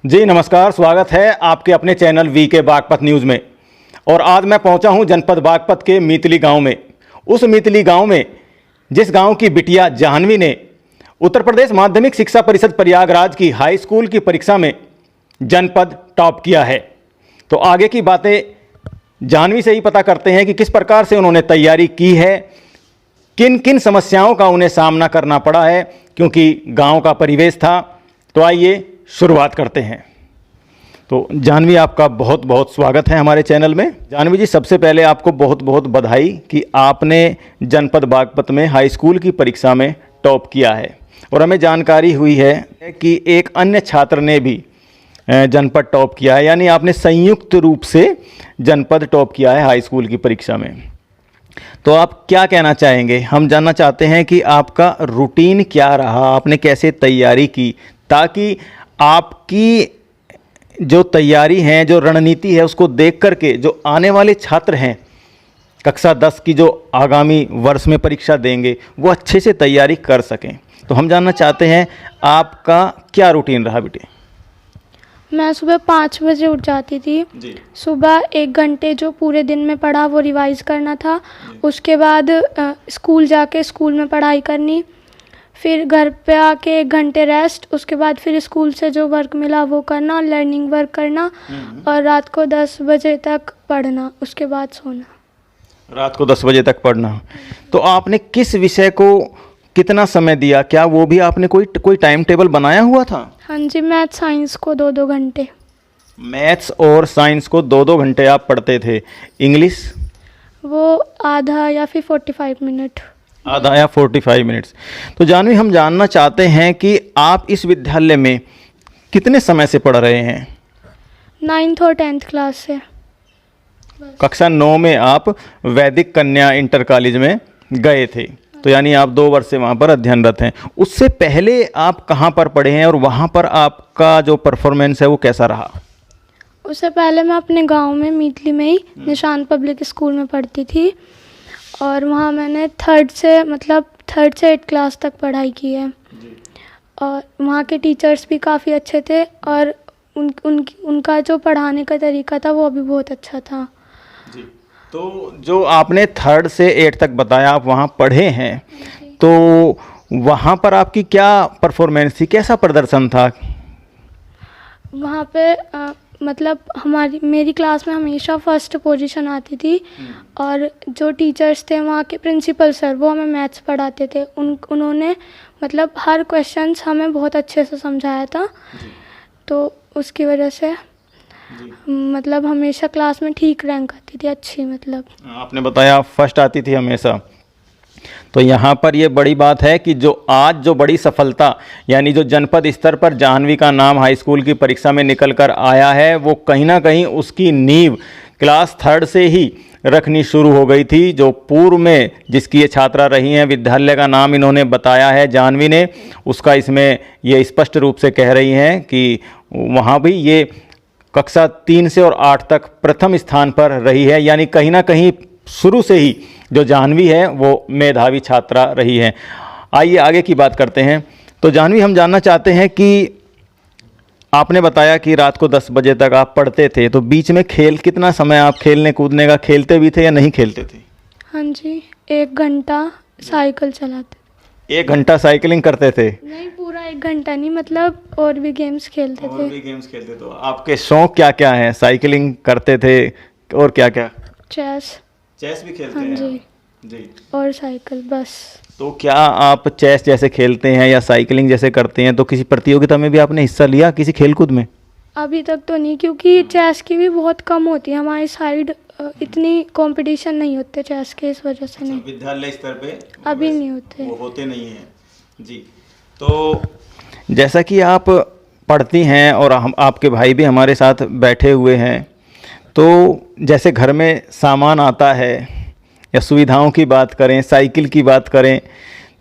जी नमस्कार, स्वागत है आपके अपने चैनल वीके बागपत न्यूज़ में। और आज मैं पहुंचा हूं जनपद बागपत के मीतली गांव में। उस मीतली गांव में जिस गांव की बिटिया जाह्नवी ने उत्तर प्रदेश माध्यमिक शिक्षा परिषद प्रयागराज की हाई स्कूल की परीक्षा में जनपद टॉप किया है। तो आगे की बातें जाह्नवी से ही पता करते हैं कि किस प्रकार से उन्होंने तैयारी की है, किन किन समस्याओं का उन्हें सामना करना पड़ा है, क्योंकि गांव का परिवेश था। तो आइए शुरुआत करते हैं। तो जाह्नवी, आपका बहुत बहुत स्वागत है हमारे चैनल में। जाह्नवी जी, सबसे पहले आपको बहुत बहुत बधाई कि आपने जनपद बागपत में हाई स्कूल की परीक्षा में टॉप किया है। और हमें जानकारी हुई है कि एक अन्य छात्र ने भी जनपद टॉप किया है, यानी आपने संयुक्त रूप से जनपद टॉप किया है हाई स्कूल की परीक्षा में। तो आप क्या कहना चाहेंगे? हम जानना चाहते हैं कि आपका रूटीन क्या रहा, आपने कैसे तैयारी की, ताकि आपकी जो तैयारी है, जो रणनीति है, उसको देख करके जो आने वाले छात्र हैं कक्षा 10 की जो आगामी वर्ष में परीक्षा देंगे वो अच्छे से तैयारी कर सकें। तो हम जानना चाहते हैं आपका क्या रूटीन रहा बेटे? मैं सुबह 5 बजे उठ जाती थी जी। सुबह 1 घंटे जो पूरे दिन में पढ़ा वो रिवाइज़ करना था। उसके बाद स्कूल जाके स्कूल में पढ़ाई करनी, फिर घर पे आके 1 घंटे रेस्ट, उसके बाद फिर स्कूल से जो वर्क मिला वो करना, लर्निंग वर्क करना, और रात को 10 बजे तक पढ़ना, उसके बाद सोना। रात को 10 बजे तक पढ़ना। तो आपने किस विषय को कितना समय दिया? क्या वो भी आपने कोई टाइम टेबल बनाया हुआ था? हाँ जी, मैथ साइंस को 2-2 घंटे। मैथ्स और साइंस को 2-2 घंटे आप पढ़ते थे। इंग्लिश? वो आधा या फिर 45 मिनट। आधा या 45 मिनट्स। तो जाह्नवी, हम जानना चाहते हैं कि आप इस विद्यालय में कितने समय से पढ़ रहे हैं? 9th और 10th क्लास से। कक्षा 9 में आप वैदिक कन्या इंटर कॉलेज में गए थे, तो यानी आप 2 वर्ष से वहाँ पर अध्ययनरत हैं। उससे पहले आप कहाँ पर पढ़े हैं और वहाँ पर आपका जो परफॉर्मेंस है वो कैसा रहा? उससे पहले मैं अपने गांव में मीतली में ही निशान पब्लिक स्कूल में पढ़ती थी, और वहाँ मैंने 3rd से 8 क्लास तक पढ़ाई की है। और वहाँ के टीचर्स भी काफ़ी अच्छे थे, और उनका जो पढ़ाने का तरीका था वो भी बहुत अच्छा था जी। तो जो आपने 3rd से 8 तक बताया आप वहाँ पढ़े हैं, तो वहाँ पर आपकी क्या परफॉर्मेंस थी, कैसा प्रदर्शन था? वहाँ पे मेरी क्लास में हमेशा फर्स्ट पोजीशन आती थी, और जो टीचर्स थे वहाँ के प्रिंसिपल सर, वो हमें मैथ्स पढ़ाते थे। उन्होंने हर क्वेश्चंस हमें बहुत अच्छे से समझाया था, तो उसकी वजह से हमेशा क्लास में ठीक रैंक आती थी, अच्छी। आपने बताया फर्स्ट आती थी हमेशा, तो यहाँ पर ये बड़ी बात है कि जो बड़ी सफलता, यानी जो जनपद स्तर पर जाह्नवी का नाम हाई स्कूल की परीक्षा में निकल कर आया है, वो कहीं ना कहीं उसकी नींव क्लास 3rd से ही रखनी शुरू हो गई थी। जो पूर्व में जिसकी ये छात्रा रही हैं, विद्यालय का नाम इन्होंने बताया है जाह्नवी ने, उसका इसमें ये स्पष्ट रूप से कह रही हैं कि वहाँ भी ये कक्षा 3 से और 8 तक प्रथम स्थान पर रही है, यानी कहीं ना कहीं शुरू से ही जो जाह्नवी है वो मेधावी छात्रा रही है। आइए आगे की बात करते हैं। तो जाह्नवी, हम जानना चाहते हैं कि आपने बताया कि रात को 10 बजे तक आप पढ़ते थे, तो बीच में कितना समय आप खेलने कूदने का खेलते भी थे या नहीं खेलते थे? हाँ जी, 1 घंटा साइकिल चलाते। 1 घंटा साइकिलिंग करते थे? नहीं, पूरा 1 घंटा नहीं, और भी गेम्स खेलते थे। और भी गेम्स खेलते। तो आपके शौक क्या क्या हैं? साइकिलिंग करते थे और क्या क्या? चेस भी खेलते हैं? जी। और साइकिल, बस। तो क्या आप चेस जैसे खेलते हैं या साइकिलिंग जैसे करते हैं, तो किसी प्रतियोगिता में भी आपने हिस्सा लिया, किसी खेलकूद में? अभी तक तो नहीं, क्योंकि चेस की भी बहुत कम होती है हमारी साइड, इतनी कंपटीशन नहीं होते चेस के, इस वजह से नहीं। विद्यालय स्तर पे अभी नहीं होते, वो होते नहीं हैं जी। तो जैसा कि आप पढ़ती हैं और हम आपके भाई भी हमारे साथ बैठे हुए हैं, तो जैसे घर में सामान आता है या सुविधाओं की बात करें, साइकिल की बात करें,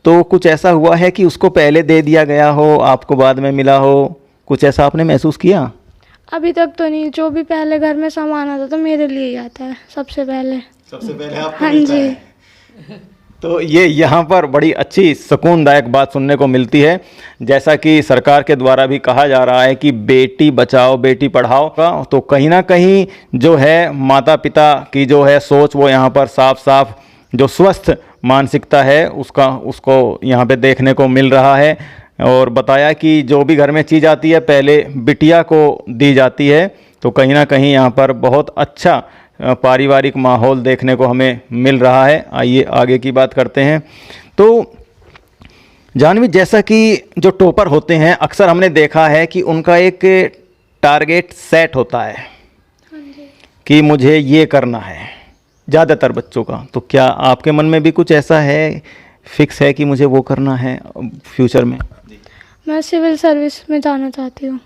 तो कुछ ऐसा हुआ है कि उसको पहले दे दिया गया हो, आपको बाद में मिला हो, कुछ ऐसा आपने महसूस किया? अभी तक तो नहीं। जो भी पहले घर में सामान आता तो मेरे लिए ही आता है सबसे पहले। सबसे पहले आपको हाँ मिलता जी है। तो ये यहाँ पर बड़ी अच्छी सुकूनदायक बात सुनने को मिलती है, जैसा कि सरकार के द्वारा भी कहा जा रहा है कि बेटी बचाओ बेटी पढ़ाओ का, तो कहीं ना कहीं जो है माता पिता की जो है सोच वो यहाँ पर साफ साफ जो स्वस्थ मानसिकता है उसको यहाँ पे देखने को मिल रहा है। और बताया कि जो भी घर में चीज़ आती है पहले बिटिया को दी जाती है, तो कहीं ना कहीं यहाँ पर बहुत अच्छा पारिवारिक माहौल देखने को हमें मिल रहा है। आइए आगे की बात करते हैं। तो जानवी, जैसा कि जो टॉपर होते हैं अक्सर हमने देखा है कि उनका एक टारगेट सेट होता है कि मुझे ये करना है, ज़्यादातर बच्चों का। तो क्या आपके मन में भी कुछ ऐसा है, फिक्स है कि मुझे वो करना है फ्यूचर में? मैं सिविल सर्विस में जाना चाहती हूँ।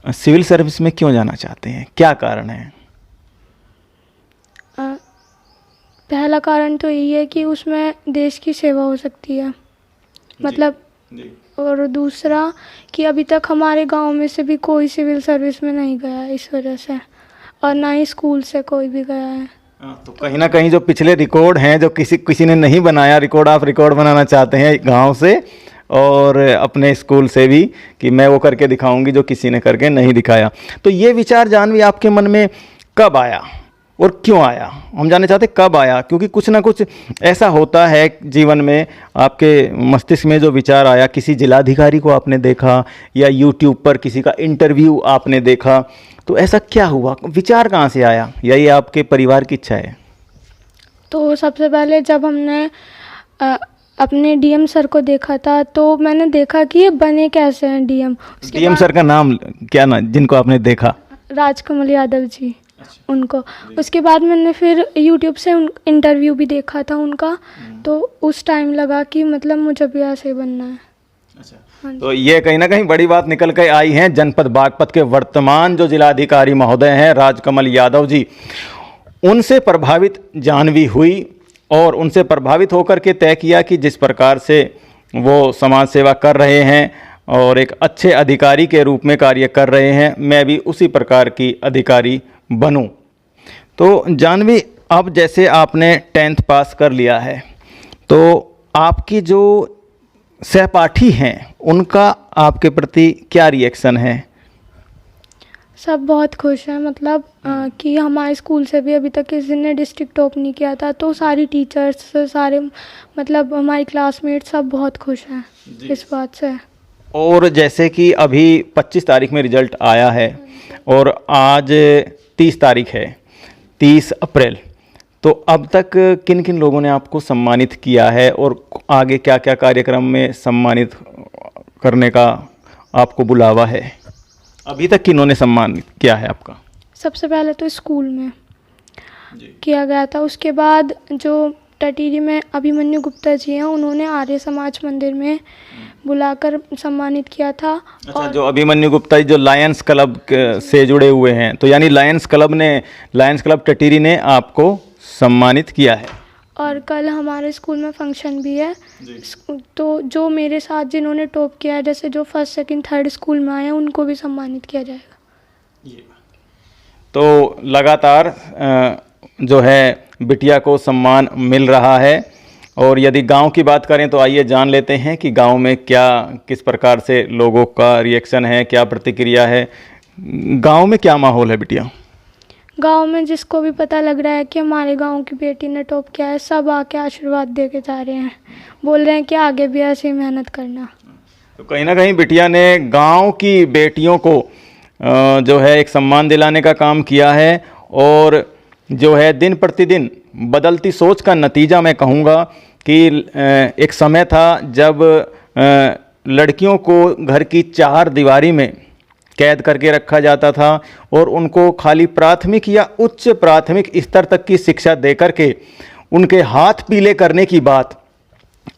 सिविल सर्विस में क्यों जाना चाहते हैं, क्या कारण है? पहला कारण तो यही है कि उसमें देश की सेवा हो सकती है, मतलब और दूसरा कि अभी तक हमारे गांव में से भी कोई सिविल सर्विस में नहीं गया है इस वजह से, और ना ही स्कूल से कोई भी गया है। तो कहीं ना कहीं जो पिछले रिकॉर्ड हैं जो किसी ने नहीं बनाया, रिकॉर्ड आप रिकॉर्ड बनाना चाहते हैं गांव से और अपने स्कूल से भी कि मैं वो करके दिखाऊंगी जो किसी ने करके नहीं दिखाया। तो ये विचार जानवी आपके मन में कब आया और क्यों आया? हम जानना चाहते कब आया, क्योंकि कुछ ना कुछ ऐसा होता है जीवन में। आपके मस्तिष्क में जो विचार आया, किसी जिलाधिकारी को आपने देखा या यूट्यूब पर किसी का इंटरव्यू आपने देखा, तो ऐसा क्या हुआ, विचार कहाँ से आया, या ये आपके परिवार की इच्छा है? तो सबसे पहले जब हमने अपने डीएम सर को देखा था तो मैंने देखा कि ये बने कैसे हैं डीएम। डीएम सर का नाम क्या ना, जिनको आपने देखा? राजकमल यादव जी, उनको। उसके बाद मैंने फिर यूट्यूब से इंटरव्यू भी देखा था उनका, तो उस टाइम लगा कि मतलब मुझे भी ऐसे बनना है। तो ये कहीं ना कहीं बड़ी बात निकल कर आई है। जनपद बागपत के वर्तमान जो जिलाधिकारी महोदय हैं राजकमल यादव जी, उनसे प्रभावित जानवी हुई और उनसे प्रभावित होकर के तय किया कि जिस प्रकार से वो समाज सेवा कर रहे हैं और एक अच्छे अधिकारी के रूप में कार्य कर रहे हैं, मैं भी उसी प्रकार की अधिकारी बनूं। तो जानवी, अब जैसे आपने 10th पास कर लिया है, तो आपकी जो सहपाठी हैं उनका आपके प्रति क्या रिएक्शन है? सब बहुत खुश हैं, मतलब कि हमारे स्कूल से भी अभी तक किसी ने डिस्ट्रिक्ट टॉप नहीं किया था, तो सारी टीचर्स, सारे मतलब हमारी क्लासमेट सब बहुत खुश हैं इस बात से। और जैसे कि अभी 25 तारीख में रिजल्ट आया है और आज 30 तारीख है, 30 अप्रैल, तो अब तक किन किन लोगों ने आपको सम्मानित किया है और आगे क्या क्या कार्यक्रम में सम्मानित करने का आपको बुलावा है? अभी तक किन्होंने सम्मानित किया है आपका? सबसे पहले तो स्कूल में किया गया था, उसके बाद जो टटीरी में अभिमन्यु गुप्ता जी हैं उन्होंने आर्य समाज मंदिर में बुलाकर सम्मानित किया था। अच्छा, और जो अभिमन्यु गुप्ता जी जो लायंस क्लब से जुड़े हुए हैं, तो यानी लायंस क्लब टटीरी ने आपको सम्मानित किया है। और कल हमारे स्कूल में फंक्शन भी है, तो जो मेरे साथ जिन्होंने टॉप किया है, जैसे जो 1st, 2nd, 3rd स्कूल में आए हैं, उनको भी सम्मानित किया जाएगा। तो लगातार जो है बिटिया को सम्मान मिल रहा है। और यदि गांव की बात करें तो आइए जान लेते हैं कि गांव में किस प्रकार से लोगों का रिएक्शन है, क्या प्रतिक्रिया है। गांव में क्या माहौल है बिटिया? गांव में जिसको भी पता लग रहा है कि हमारे गांव की बेटी ने टॉप किया है, सब आके आशीर्वाद दे के जा रहे हैं, बोल रहे हैं कि आगे भी ऐसे ही मेहनत करना। तो कहीं ना कहीं बिटिया ने गांव की बेटियों को जो है एक सम्मान दिलाने का काम किया है, और जो है दिन प्रतिदिन बदलती सोच का नतीजा मैं कहूँगा कि एक समय था जब लड़कियों को घर की 4 दीवारी में कैद करके रखा जाता था और उनको खाली प्राथमिक या उच्च प्राथमिक स्तर तक की शिक्षा देकर के उनके हाथ पीले करने की बात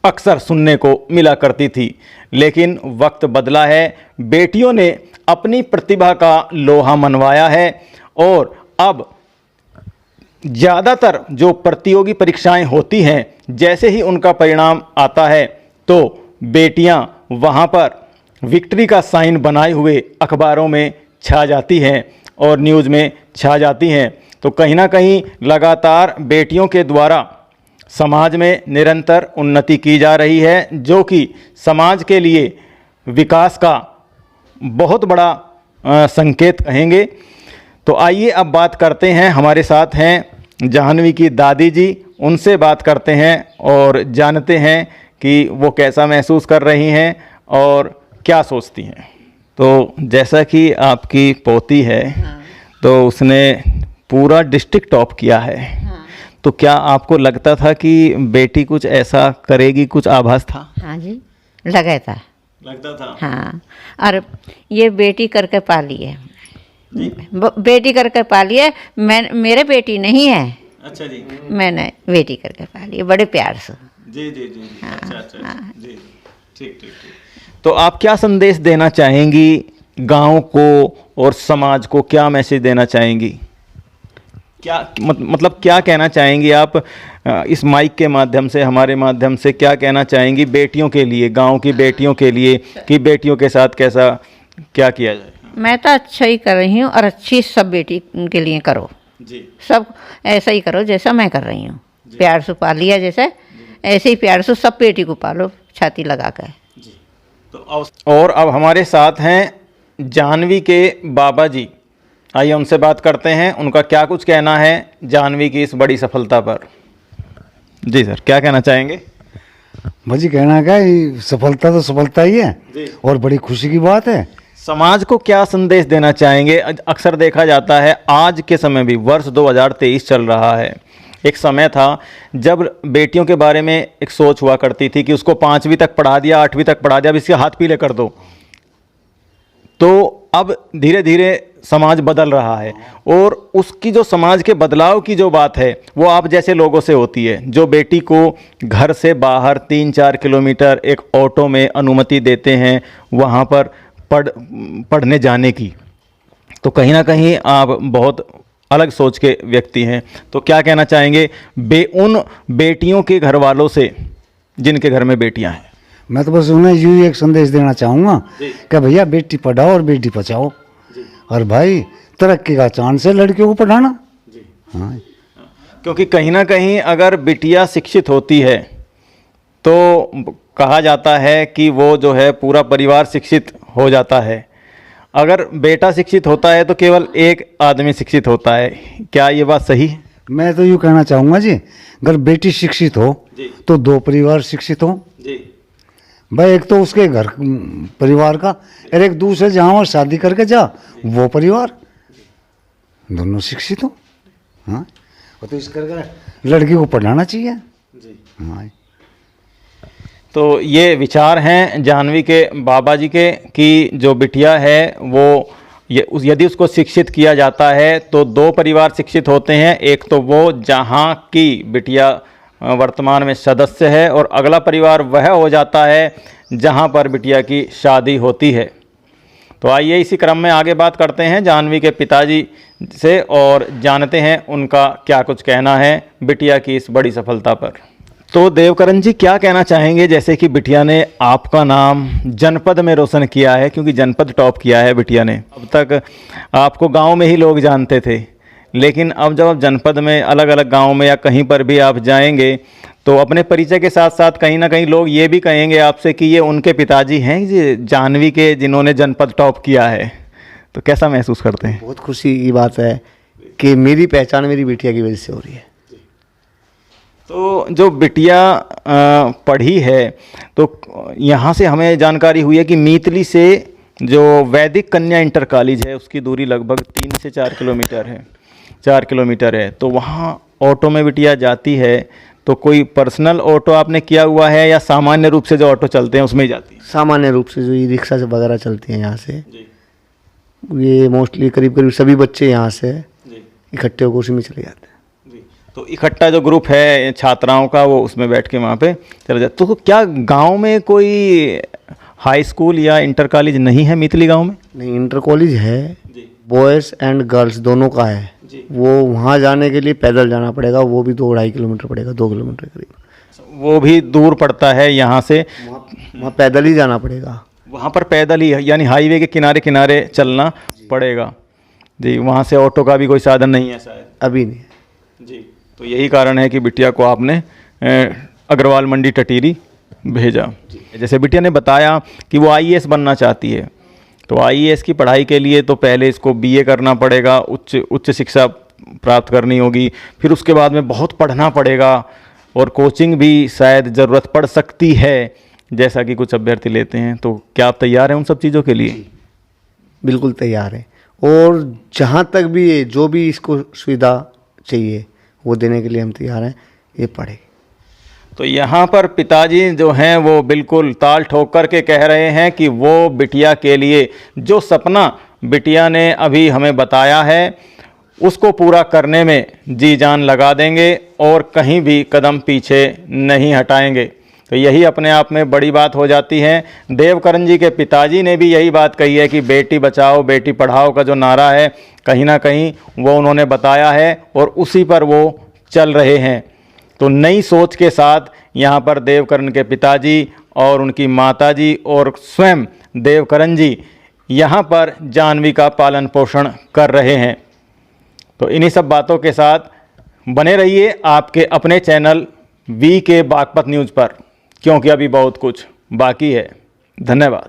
अक्सर सुनने को मिला करती थी। लेकिन वक्त बदला है, बेटियों ने अपनी प्रतिभा का लोहा मनवाया है और अब ज़्यादातर जो प्रतियोगी परीक्षाएं होती हैं, जैसे ही उनका परिणाम आता है तो बेटियां वहां पर विक्ट्री का साइन बनाए हुए अखबारों में छा जाती हैं और न्यूज़ में छा जाती हैं। तो कहीं ना कहीं लगातार बेटियों के द्वारा समाज में निरंतर उन्नति की जा रही है, जो कि समाज के लिए विकास का बहुत बड़ा संकेत कहेंगे। तो आइए अब बात करते हैं, हमारे साथ हैं जाह्नवी की दादी जी, उनसे बात करते हैं और जानते हैं कि वो कैसा महसूस कर रही हैं और क्या सोचती हैं। तो जैसा कि आपकी पोती है, तो उसने पूरा डिस्ट्रिक्ट टॉप किया है, तो क्या आपको लगता था कि बेटी कुछ ऐसा करेगी, कुछ आभास था? हाँ जी, लगा था। लगता था। हाँ, और ये बेटी करके पाली है, बेटी करके पाली है। मेरे बेटी नहीं है। अच्छा जी। मैंने बेटी करके पाली है, बड़े प्यार से। जी जी जी। अच्छा जी। ठीक ठीक ठीक। तो आप क्या संदेश देना चाहेंगी गांव को और समाज को, क्या मैसेज देना चाहेंगी? क्या मतलब क्या कहना चाहेंगी आप इस माइक के माध्यम से, हमारे माध्यम से क्या कहना चाहेंगी बेटियों के लिए, गांव की बेटियों के लिए, कि बेटियों के साथ कैसा क्या किया जाए? मैं तो अच्छा ही कर रही हूँ, और अच्छी सब बेटी के लिए करो जी। सब ऐसा ही करो जैसा मैं कर रही हूँ। प्यार से पाली है जैसे, ऐसे ही प्यार से सब बेटी को पालो, छाती लगा कर। जी। तो और अब हमारे साथ हैं जाह्नवी के बाबा जी, आइए उनसे बात करते हैं, उनका क्या कुछ कहना है जाह्नवी की इस बड़ी सफलता पर। जी सर, क्या कहना चाहेंगे? भाजी कहना क्या, ये सफलता तो सफलता ही है और बड़ी खुशी की बात है। समाज को क्या संदेश देना चाहेंगे? अक्सर देखा जाता है, आज के समय भी, वर्ष 2023 चल रहा है, एक समय था जब बेटियों के बारे में एक सोच हुआ करती थी कि उसको 5वीं तक पढ़ा दिया, 8वीं तक पढ़ा दिया, अब इसके हाथ पीले कर दो। तो अब धीरे धीरे समाज बदल रहा है, और उसकी जो समाज के बदलाव की जो बात है वो आप जैसे लोगों से होती है, जो बेटी को घर से बाहर 3-4 किलोमीटर एक ऑटो में अनुमति देते हैं वहाँ पर पढ़ने जाने की। तो कहीं ना कहीं आप बहुत अलग सोच के व्यक्ति हैं। तो क्या कहना चाहेंगे उन बेटियों के घर वालों से जिनके घर में बेटियां हैं? मैं तो बस उन्हें यूँ एक संदेश देना चाहूँगा कि भैया बेटी पढ़ाओ और बेटी बचाओ, और भाई तरक्की का चांस है लड़कियों को पढ़ाना। हाँ, क्योंकि कहीं ना कहीं अगर बिटिया शिक्षित होती है तो कहा जाता है कि वो जो है पूरा परिवार शिक्षित हो जाता है। अगर बेटा शिक्षित होता है तो केवल एक आदमी शिक्षित होता है। क्या ये बात सही है? मैं तो यूँ कहना चाहूँगा जी, अगर बेटी शिक्षित हो तो 2 परिवार शिक्षित हो जी। भाई, एक तो उसके घर परिवार का, और एक दूसरे जहाँ वो शादी करके जा वो परिवार, दोनों शिक्षित हो। हाँ, तो इस करके लड़की को पढ़ाना चाहिए। हाँ, तो ये विचार हैं जाह्नवी के बाबा जी के कि जो बिटिया है वो यदि उसको शिक्षित किया जाता है तो 2 परिवार शिक्षित होते हैं। एक तो वो जहाँ की बिटिया वर्तमान में सदस्य है, और अगला परिवार वह हो जाता है जहाँ पर बिटिया की शादी होती है। तो आइए इसी क्रम में आगे बात करते हैं जाह्नवी के पिताजी से और जानते हैं उनका क्या कुछ कहना है बिटिया की इस बड़ी सफलता पर। तो देवकरण जी, क्या कहना चाहेंगे? जैसे कि बिटिया ने आपका नाम जनपद में रोशन किया है, क्योंकि जनपद टॉप किया है बिटिया ने। अब तक आपको गांव में ही लोग जानते थे, लेकिन अब जब आप जनपद में अलग अलग गांव में या कहीं पर भी आप जाएंगे तो अपने परिचय के साथ साथ कहीं ना कहीं लोग ये भी कहेंगे आपसे कि ये उनके पिताजी हैं जी जाह्नवी के, जिन्होंने जनपद टॉप किया है। तो कैसा महसूस करते हैं? बहुत खुशी की बात है कि मेरी पहचान मेरी बिटिया की वजह से हो रही है। तो जो बिटिया पढ़ी है, तो यहाँ से हमें जानकारी हुई है कि मीतली से जो वैदिक कन्या इंटर कॉलेज है उसकी दूरी लगभग 3 से 4 किलोमीटर है। 4 किलोमीटर है, तो वहाँ ऑटो में बिटिया जाती है। तो कोई पर्सनल ऑटो आपने किया हुआ है या सामान्य रूप से जो ऑटो चलते हैं उसमें ही जाती है? सामान्य रूप से जो ये रिक्शा से वगैरह चलती हैं यहाँ से, ये मोस्टली करीब करीब सभी बच्चे यहाँ से इकट्ठे होकर उसी में चले जाते हैं। तो इकट्ठा जो ग्रुप है छात्राओं का वो उसमें बैठ के वहाँ पे चले जाते। तो क्या गांव में कोई हाई स्कूल या इंटर कॉलेज नहीं है मीतली गांव में? नहीं, इंटर कॉलेज है, बॉयज़ एंड गर्ल्स दोनों का है। वो वहाँ जाने के लिए पैदल जाना पड़ेगा, वो भी 2-2.5 किलोमीटर पड़ेगा, 2 किलोमीटर करीब। वो भी दूर पड़ता है यहाँ से, वहाँ पैदल ही जाना पड़ेगा। वहाँ पर पैदल ही, यानी हाईवे के किनारे किनारे चलना पड़ेगा जी। वहाँ से ऑटो का भी कोई साधन नहीं है शायद? अभी नहीं जी। तो यही कारण है कि बिटिया को आपने अग्रवाल मंडी टटीरी भेजा। जैसे बिटिया ने बताया कि वो आईएएस बनना चाहती है, तो आईएएस की पढ़ाई के लिए तो पहले इसको बीए करना पड़ेगा, उच्च शिक्षा प्राप्त करनी होगी, फिर उसके बाद में बहुत पढ़ना पड़ेगा और कोचिंग भी शायद ज़रूरत पड़ सकती है, जैसा कि कुछ अभ्यर्थी लेते हैं। तो क्या आप तैयार हैं उन सब चीज़ों के लिए? बिल्कुल तैयार है, और जहाँ तक भी ये जो भी इसको सुविधा चाहिए वो देने के लिए हम तैयार हैं, ये पढ़े। तो यहाँ पर पिताजी जो हैं वो बिल्कुल ताल ठोक कर के कह रहे हैं कि वो बिटिया के लिए जो सपना बिटिया ने अभी हमें बताया है उसको पूरा करने में जी जान लगा देंगे और कहीं भी कदम पीछे नहीं हटाएंगे। तो यही अपने आप में बड़ी बात हो जाती है। देवकरण जी के पिताजी ने भी यही बात कही है कि बेटी बचाओ बेटी पढ़ाओ का जो नारा है कहीं ना कहीं वो उन्होंने बताया है और उसी पर वो चल रहे हैं। तो नई सोच के साथ यहाँ पर देवकरण के पिताजी और उनकी माताजी और स्वयं देवकरण जी यहाँ पर जाह्नवी का पालन पोषण कर रहे हैं। तो इन्हीं सब बातों के साथ बने रहिए आपके अपने चैनल वी के बागपत न्यूज़ पर, क्योंकि अभी बहुत कुछ बाकी है। धन्यवाद।